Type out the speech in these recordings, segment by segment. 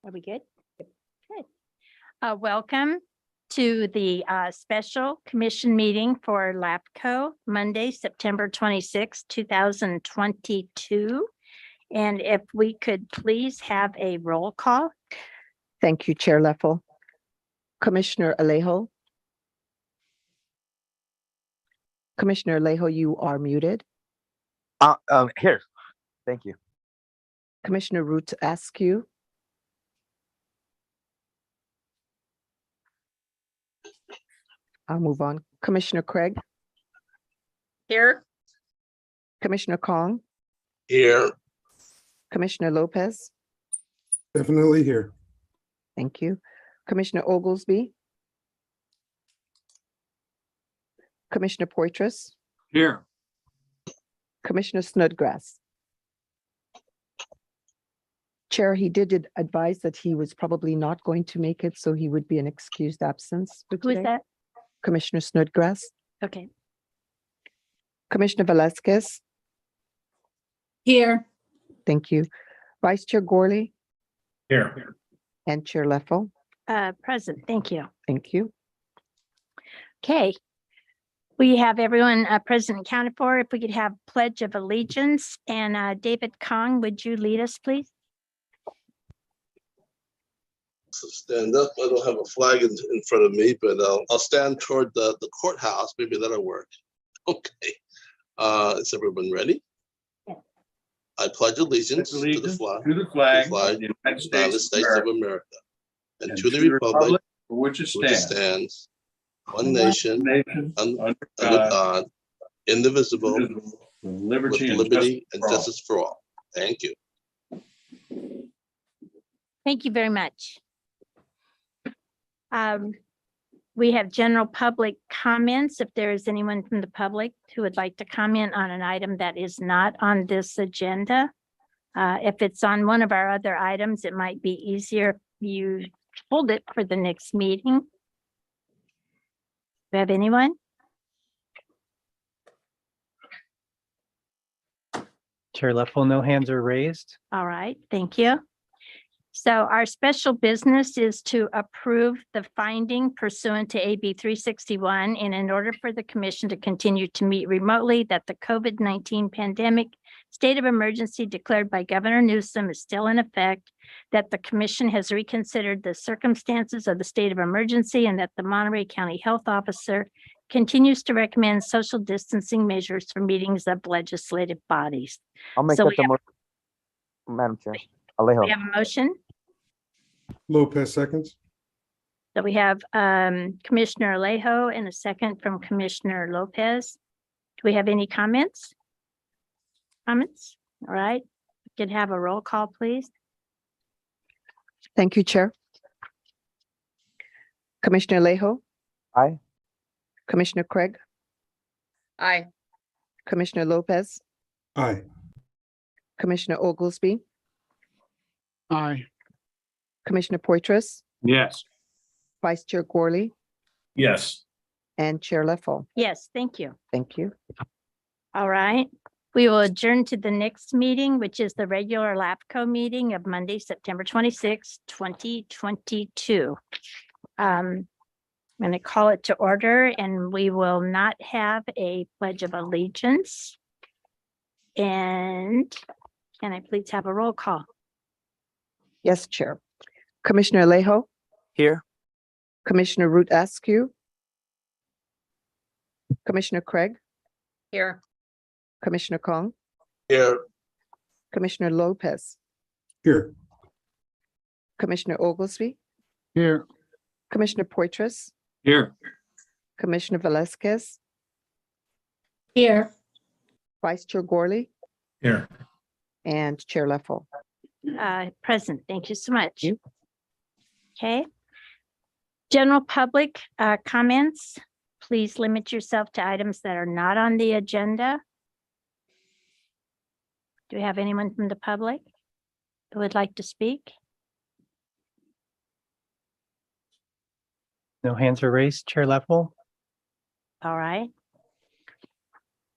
Are we good? Good. Welcome to the special commission meeting for LAFCO, Monday, September 26, 2022. And if we could please have a roll call. Thank you, Chair Leffel. Commissioner Alejo. Commissioner Alejo, you are muted. Here. Thank you. Commissioner Root Askew. I'll move on. Commissioner Craig. Here. Commissioner Kong. Here. Commissioner Lopez. Definitely here. Thank you. Commissioner Oglesby. Commissioner Poitras. Here. Commissioner Snodgrass. Chair, he did advise that he was probably not going to make it, so he would be an excused absence for Who is today. that? Commissioner Snodgrass. Okay. Commissioner Velasquez. Here. Thank you. Vice Chair Gorley Here. and Chair Leffel. Present. Thank you. Thank you. Okay. We have everyone present and accounted for. If we could have Pledge of Allegiance, and David Kong, would you lead us, please? So stand up. I don't have a flag in front of me, but I'll stand toward the courthouse. Maybe that'll work. Okay. Is everyone ready? Yes. I pledge allegiance to the flag To the flag the flag of the United United States States of of America, America and to the republic for which it which stands, stands, one nation, under under God, God, indivisible, indivisible, with with liberty and liberty and for all. justice for all. Thank you. Thank you very much. We have general public comments. If there is anyone from the public who would like to comment on an item that is not on this agenda. If it's on one of our other items, it might be easier if you hold it for the next meeting. Do you have anyone? Chair Leffel, no hands are raised. All right, thank you. So our special business is to approve the finding pursuant to AB 361, and in order for the commission to continue to meet remotely, that the COVID-19 pandemic state of emergency declared by Governor Newsom is still in effect, that the commission has reconsidered the circumstances of the state of emergency, and that the Monterey County Health Officer continues to recommend social distancing measures for meetings of legislative bodies. I'll make So that we the have- motion, Madam Chair. Alejo. We have a motion. Lopez seconds. So we have Commissioner Alejo and a second from Commissioner Lopez. Do we have any comments? Comments? All right. We could have a roll call, please. Thank you, Chair. Commissioner Alejo. Aye. Commissioner Craig. Aye. Commissioner Lopez. Aye. Commissioner Oglesby. Aye. Commissioner Poitras. Yes. Vice Chair Gorley Yes. and Chair Leffel. Yes, thank you. Thank you. All right. We will adjourn to the next meeting, which is the regular LAFCO meeting of Monday, September 26, 2022. I'm going to call it to order, and we will not have a pledge of allegiance. And can I please have a roll call? Yes, Chair. Commissioner Alejo. Here. Commissioner Root Askew. Commissioner Craig. Here. Commissioner Kong. Here. Commissioner Lopez. Here. Commissioner Oglesby. Here. Commissioner Poitras. Here. Commissioner Velasquez. Here. Vice Chair Gorley Here. and Chair Leffel. Present. Thank you so much. you. Okay. General public comments, please limit yourself to items that are not on the agenda. Do we have anyone from the public who would like to speak? No hands are raised. Chair Leffel. All right.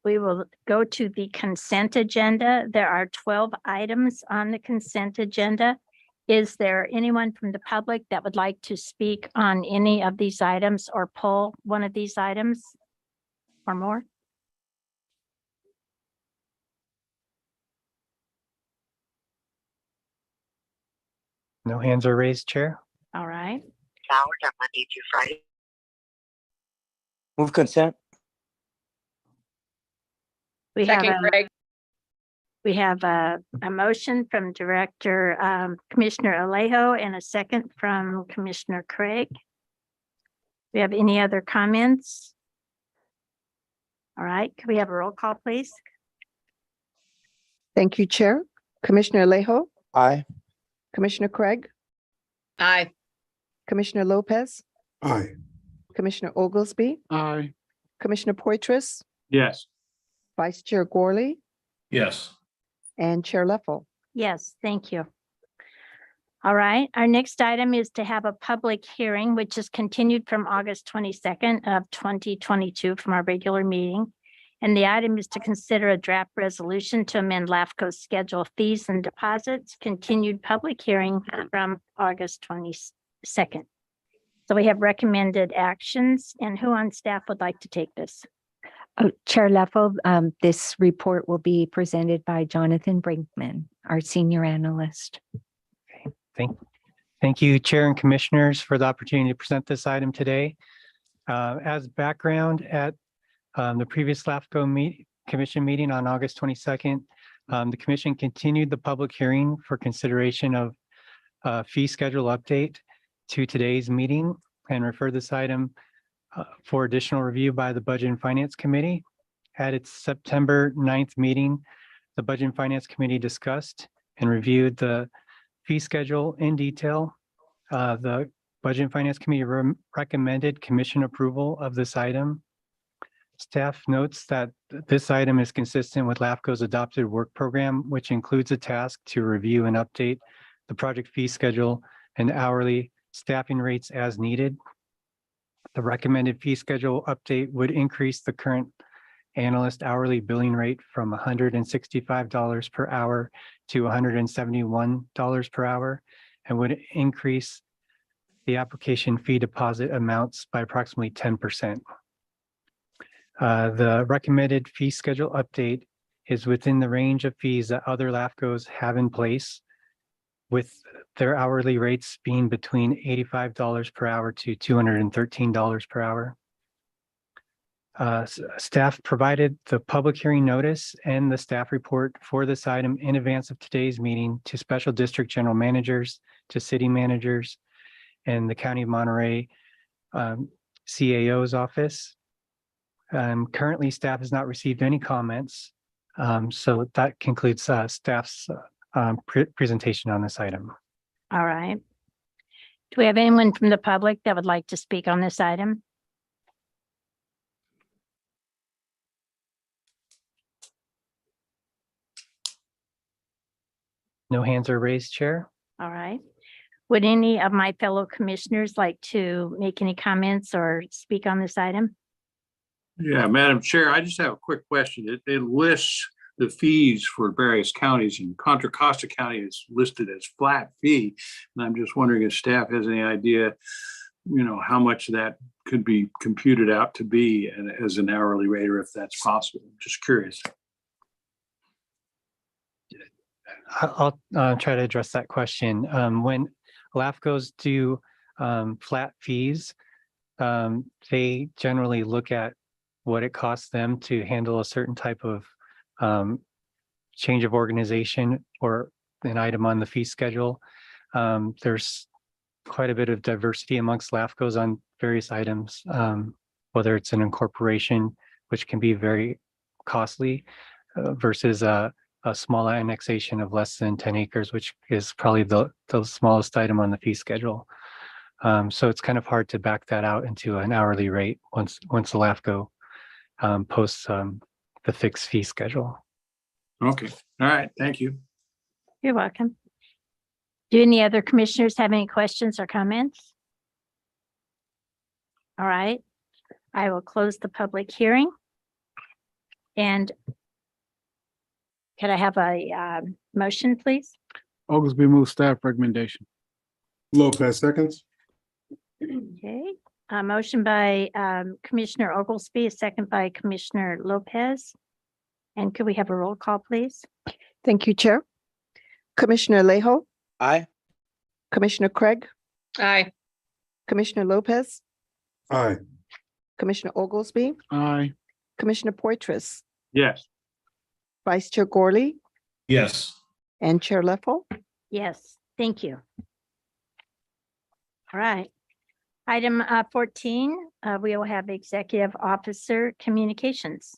We will go to the consent agenda. There are 12 items on the consent agenda. Is there anyone from the public that would like to speak on any of these items or pull one of these items or more? No hands are raised, Chair. All right. Hours on Monday through Friday. Move consent. We have Second, a, Craig. we have a motion from Director Commissioner Alejo and a second from Commissioner Craig. We have any other comments? All right, can we have a roll call, please? Thank you, Chair. Commissioner Alejo, Aye. Commissioner Craig, Aye. Commissioner Lopez, Aye. Commissioner Oglesby, Aye. Commissioner Poitras, Yes. Vice Chair Gorley, Yes. and Chair Leffel. Yes, thank you. All right, our next item is to have a public hearing, which is continued from August 22nd of 2022 from our regular meeting. And the item is to consider a draft resolution to amend LAFCO schedule fees and deposits, continued public hearing from August 22nd. So we have recommended actions, and who on staff would like to take this? Chair Leffel, this report will be presented by Jonathan Brinkman, our senior analyst. Thank you, Chair and Commissioners, for the opportunity to present this item today. As background, at the previous LAFCO Commission meeting on August 22nd, the Commission continued the public hearing for consideration of fee schedule update to today's meeting and referred this item for additional review by the Budget and Finance Committee. At its September 9th meeting, the Budget and Finance Committee discussed and reviewed the fee schedule in detail. The Budget and Finance Committee recommended Commission approval of this item. Staff notes that this item is consistent with LAFCO's adopted work program, which includes a task to review and update the project fee schedule and hourly staffing rates as needed. The recommended fee schedule update would increase the current analyst hourly billing rate from $165 per hour to $171 per hour, and would increase the application fee deposit amounts by approximately 10%. The recommended fee schedule update is within the range of fees that other LAFCOs have in place, with their hourly rates being between $85 per hour to $213 per hour. Staff provided the public hearing notice and the staff report for this item in advance of today's meeting to special district general managers, to city managers, and the County of Monterey CAO's office. Currently, staff has not received any comments. So that concludes staff's presentation on this item. All right. Do we have anyone from the public that would like to speak on this item? No hands are raised, Chair. All right. Would any of my fellow commissioners like to make any comments or speak on this item? Yeah, Madam Chair, I just have a quick question. It lists the fees for various counties, and Contra Costa County is listed as flat fee. And I'm just wondering if staff has any idea, how much that could be computed out to be as an hourly rate, or if that's possible. Just curious. I'll try to address that question. When LAFCOs do flat fees, they generally look at what it costs them to handle a certain type of change of organization or an item on the fee schedule. There's quite a bit of diversity amongst LAFCOs on various items, whether it's an incorporation, which can be very costly, versus a small annexation of less than 10 acres, which is probably the smallest item on the fee schedule. So it's kind of hard to back that out into an hourly rate once the LAFCO posts the fixed fee schedule. Okay. All right. Thank you. You're welcome. Do any other commissioners have any questions or comments? All right. I will close the public hearing. And could I have a motion, please? Oglesby moves staff recommendation. Lopez seconds. Okay, a motion by Commissioner Oglesby, a second by Commissioner Lopez. And could we have a roll call, please? Thank you, Chair. Commissioner Alejo, Aye. Commissioner Craig, Aye. Commissioner Lopez, Aye. Commissioner Oglesby, Aye. Commissioner Poitras, Yes. Vice Chair Gorley, Yes. and Chair Leffel. Yes, thank you. All right. Item 14, we will have Executive Officer Communications.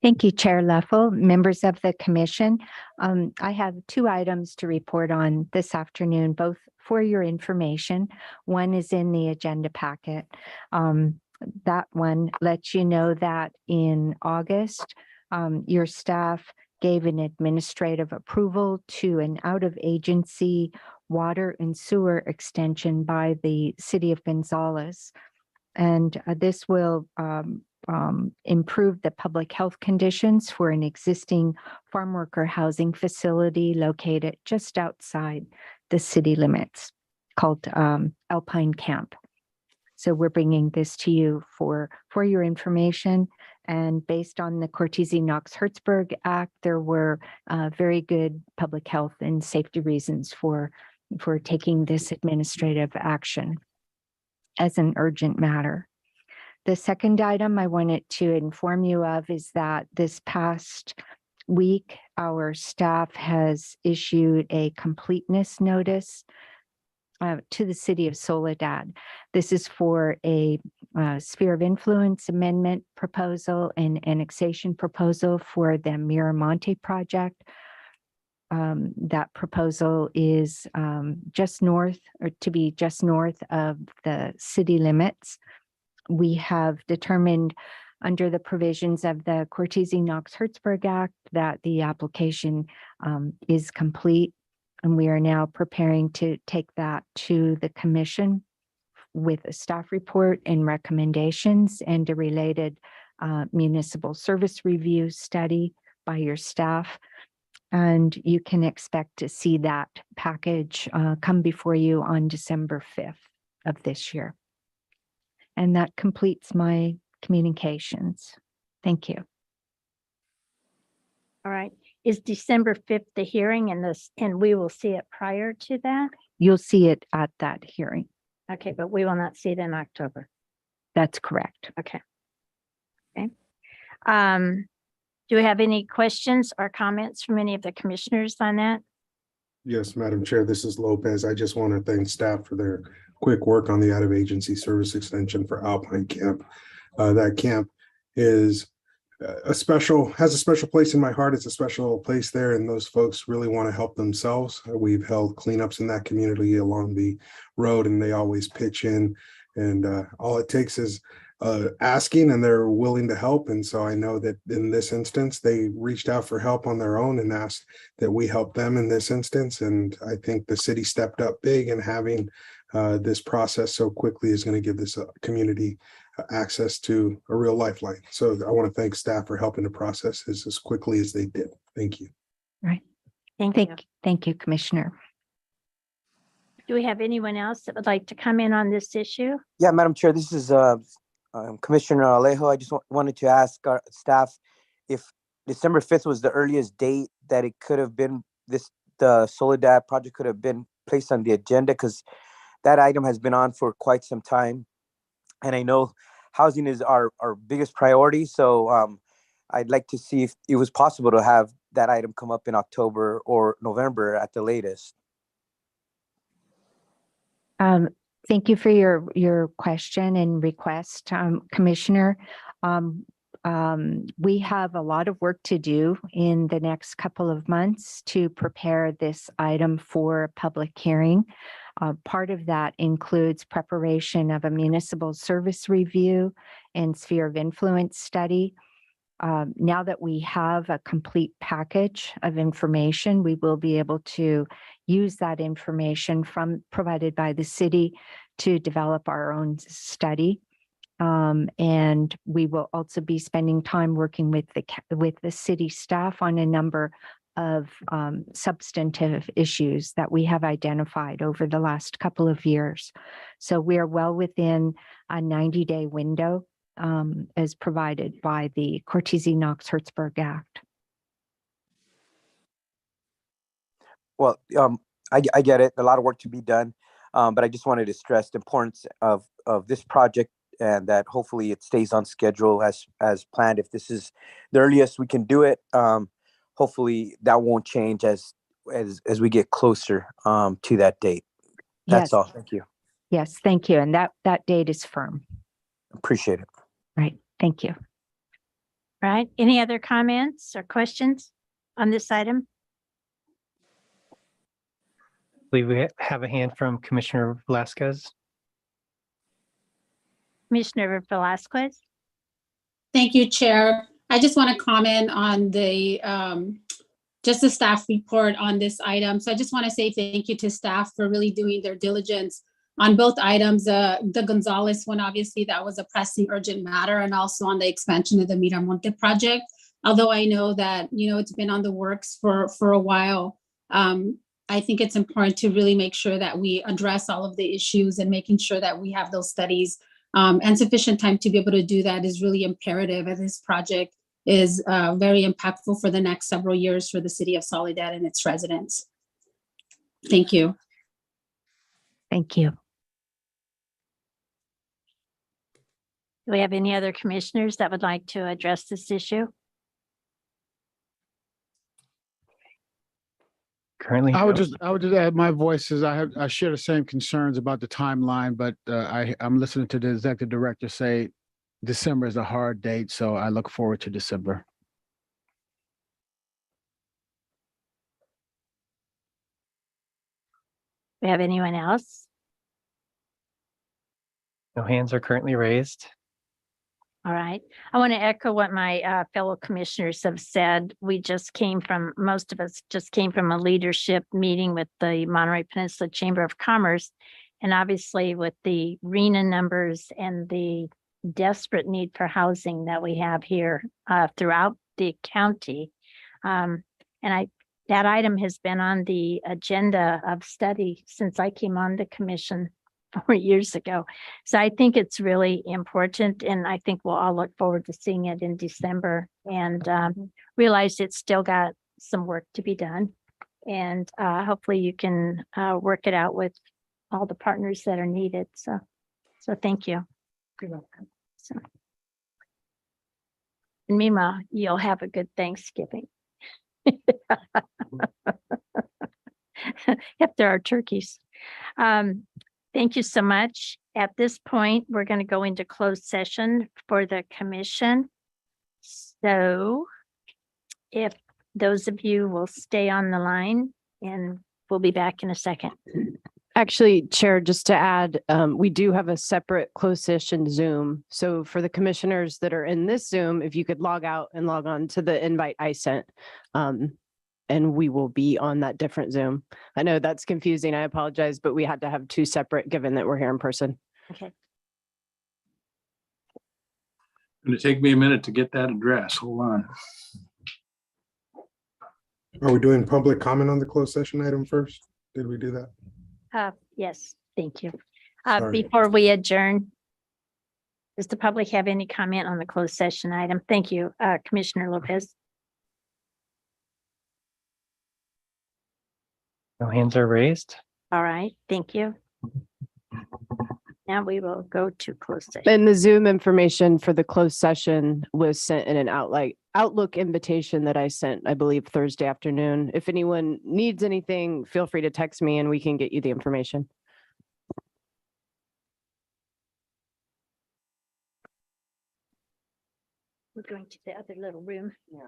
Thank you, Chair Leffel, members of the commission. I have 2 items to report on this afternoon, both for your information. One is in the agenda packet. That one lets you know that in August, your staff gave an administrative approval to an out-of-agency water and sewer extension by the city of Gonzales. And this will improve the public health conditions for an existing farm worker housing facility located just outside the city limits called Alpine Camp. So we're bringing this to you for your information. And based on the Cortese-Knox-Hertzberg Act, there were very good public health and safety reasons for taking this administrative action as an urgent matter. The second item I wanted to inform you of is that this past week, our staff has issued a completeness notice to the city of Soledad. This is for a sphere of influence amendment proposal and annexation proposal for the Miramonte project. That proposal is just north of the city limits. We have determined under the provisions of the Cortese-Knox-Hertzberg Act that the application is complete. And we are now preparing to take that to the commission with a staff report and recommendations and a related municipal service review study by your staff. And you can expect to see that package come before you on December 5th of this year. And that completes my communications. Thank you. All right. Is December 5th the hearing and we will see it prior to that? You'll see it at that hearing. Okay, but we will not see it in October. That's correct. Okay. Okay. Do we have any questions or comments from any of the commissioners on that? Yes, Madam Chair, this is Lopez. I just want to thank staff for their quick work on the out-of-agency service extension for Alpine Camp. That camp is has a special place in my heart. It's a special place there, and those folks really want to help themselves. We've held cleanups in that community along the road, and they always pitch in, and all it takes is asking, and they're willing to help. And so I know that in this instance, they reached out for help on their own and asked that we help them in this instance. And I think the city stepped up big, and having this process so quickly is going to give this community access to a real lifeline. So I want to thank staff for helping the process as quickly as they did. Thank you. Right. Thank you. Thank you, Commissioner. Do we have anyone else that would like to come in on this issue? Yeah, Madam Chair, this is Commissioner Alejo. I just wanted to ask our staff if December 5th was the earliest date that it could have been the Soledad project could have been placed on the agenda, because that item has been on for quite some time. And I know housing is our biggest priority. So I'd like to see if it was possible to have that item come up in October or November at the latest. Thank you for your question and request, Commissioner. We have a lot of work to do in the next couple of months to prepare this item for public hearing. Part of that includes preparation of a municipal service review and sphere of influence study. Now that we have a complete package of information, we will be able to use that information provided by the city to develop our own study. And we will also be spending time working with the city staff on a number of substantive issues that we have identified over the last couple of years. So we are well within a 90-day window as provided by the Cortese-Knox-Hertzberg Act. Well, I get it. A lot of work to be done. But I just wanted to stress the importance of this project and that hopefully it stays on schedule as planned. If this is the earliest we can do it, hopefully that won't change as we get closer to that date. That's Yes. all. Thank you. Yes, thank you. And that date is firm. Appreciate it. Right. Thank you. Right? Any other comments or questions on this item? I believe we have a hand from Commissioner Velasquez. Commissioner Velasquez? Thank you, Chair. I just want to comment on the just the staff report on this item. So I just want to say thank you to staff for really doing their diligence on both items. The Gonzalez one, obviously, that was a pressing urgent matter, and also on the expansion of the Miramonte project. Although I know that, it's been on the works for a while. I think it's important to really make sure that we address all of the issues, and making sure that we have those studies and sufficient time to be able to do that is really imperative, as this project is very impactful for the next several years for the city of Soledad and its residents. Thank you. Thank you. Do we have any other commissioners that would like to address this issue? Currently, I would just add my voice is I share the same concerns about the timeline, but I'm listening to the executive director say December is a hard date, so I look forward to December. Do we have anyone else? no hands are currently raised. All right. I want to echo what my fellow commissioners have said. Most of us just came from a leadership meeting with the Monterey Peninsula Chamber of Commerce. And obviously with the RENA numbers and the desperate need for housing that we have here throughout the county. That item has been on the agenda of study since I came on the commission 4 years ago. So I think it's really important, and I think we'll all look forward to seeing it in December, and realize it's still got some work to be done. And hopefully you can work it out with all the partners that are needed. So thank you. You're welcome. So, and meanwhile, you'll have a good Thanksgiving. If there are turkeys. Thank you so much. At this point, we're going to go into closed session for the commission. So if those of you will stay on the line, and we'll be back in a second. Actually, Chair, just to add, we do have a separate closed session Zoom. So for the commissioners that are in this Zoom, if you could log out and log on to the invite I sent, and we will be on that different Zoom. I know that's confusing. I apologize, but we had to have two separate given that we're here in person. Okay. Going to take me a minute to get that address. Hold on. Are we doing public comment on the closed session item first? Did we do that? Yes, thank you. Sorry. Before we adjourn, does the public have any comment on the closed session item? Thank you, Commissioner Lopez. No hands are raised. All right, thank you. Now we will go to closed session. And the Zoom information for the closed session was sent in an Outlook invitation that I sent, I believe, Thursday afternoon. If anyone needs anything, feel free to text me and we can get you the information. We're going to the other little room. Yeah.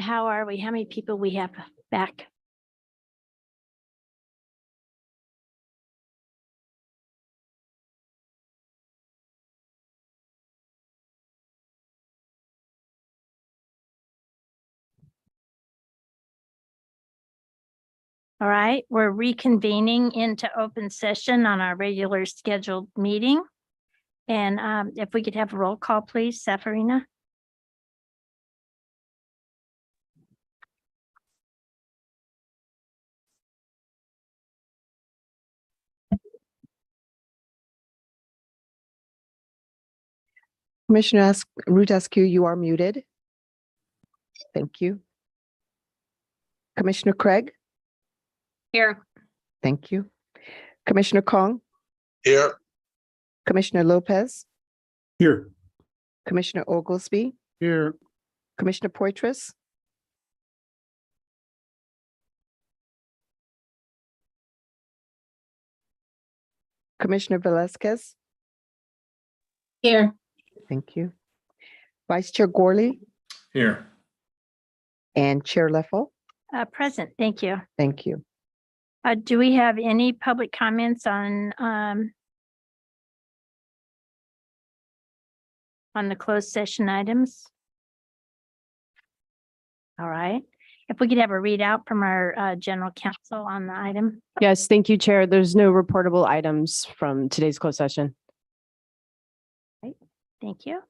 how are we? How many people we have back? All right, we're reconvening into open session on our regular scheduled meeting. And if we could have a roll call, please, Safarina. Commissioner Root Askew, you are muted. Thank you. Commissioner Craig, Here. thank you. Commissioner Kong, Here, Commissioner Lopez, Here. Commissioner Oglesby, Here. Commissioner Poitras, Commissioner Velasquez, Here. thank you. Vice Chair Gorley Here. and Chair Leffel, Present, thank you. thank you. Do we have any public comments on the closed session items? All right, if we could have a readout from our general counsel on the item. Yes, thank you, Chair. There's no reportable items from today's closed session. Thank you.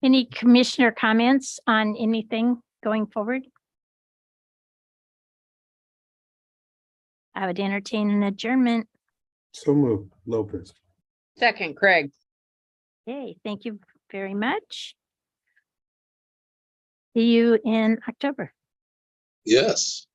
Any commissioner comments on anything going forward? I would entertain an adjournment. So moved. Lopez. Second, Craig. Okay, thank you very much. See you in October. yes.